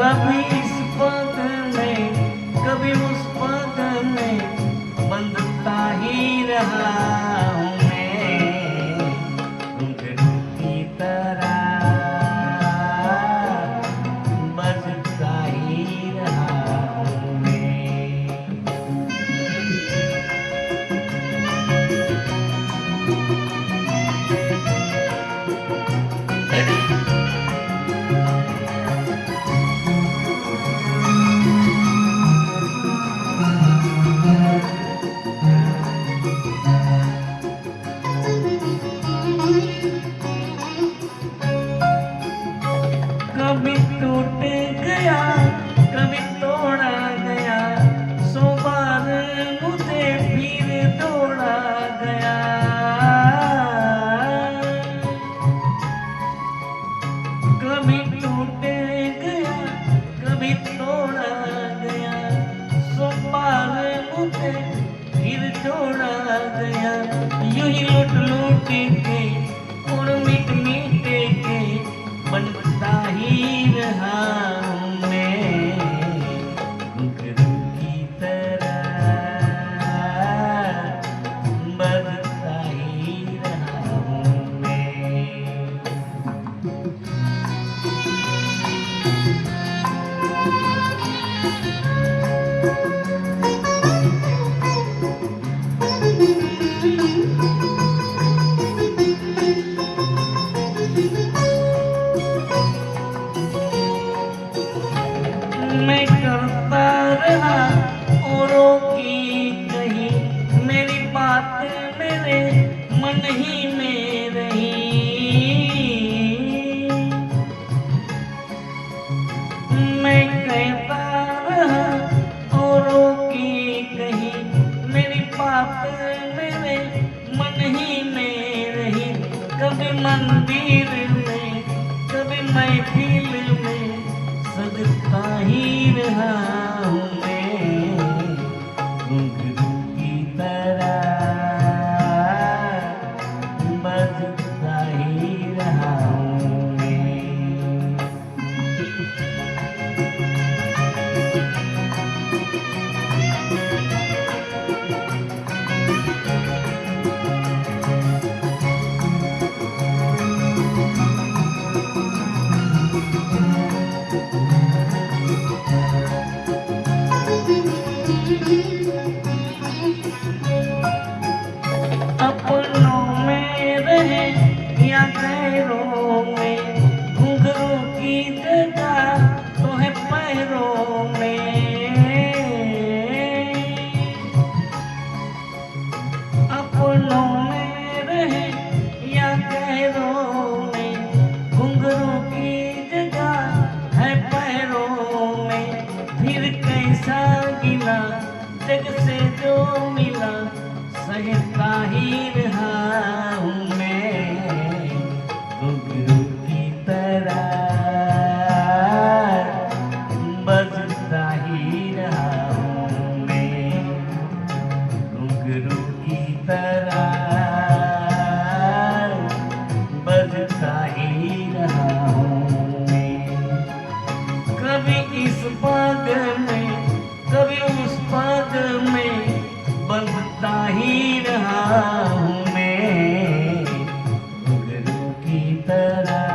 कभी इस पग में कभी उस पग में बंधता ही रहा हूँ मैं घुंघरू की तरह बजता ही रहा हूँ मैं। कभी टूट गया कभी तोड़ा गया, 100 बार मुझे फिर तोड़ा गया। कभी टूट गया कभी तोड़ा गया, 100 बार मुझे फिर तोड़ा गया। यूं ही लूट लूट के और मिट मिट के बनता ही रहा हूँ मैं घुंघरू की तरह बजता ही रहा हूँ मैं। मैं करता रहा औरों की कहीं, मेरी बात मेरे मन ही में रही। मैं कहता रहा औरों की कहीं, मेरी बात मेरे मन ही में रही। कभी मंदिर में कभी महफिल में सजता ही रहा हूँ मैं घुंघरू की तरह बजता ही रहा हूँ मैं। अपनों में रहे या गैरों में, घुंघरू की जगह तो है पैरों में। अपनों में रहे या गैरों में, घुंघरू की जगह है पैरों में। फिर कैसा गिला जग से जो मिला, सहता ही रहा हूँ मैं घुंघरू की तरह बजता ही रहा हूँ मैं घुंघरू की तरह बजता ही रहा हूँ मैं। कभी इस पग में कभी उस पग में बंधता ही रहा हूँ मैं घुंघरू की तरह।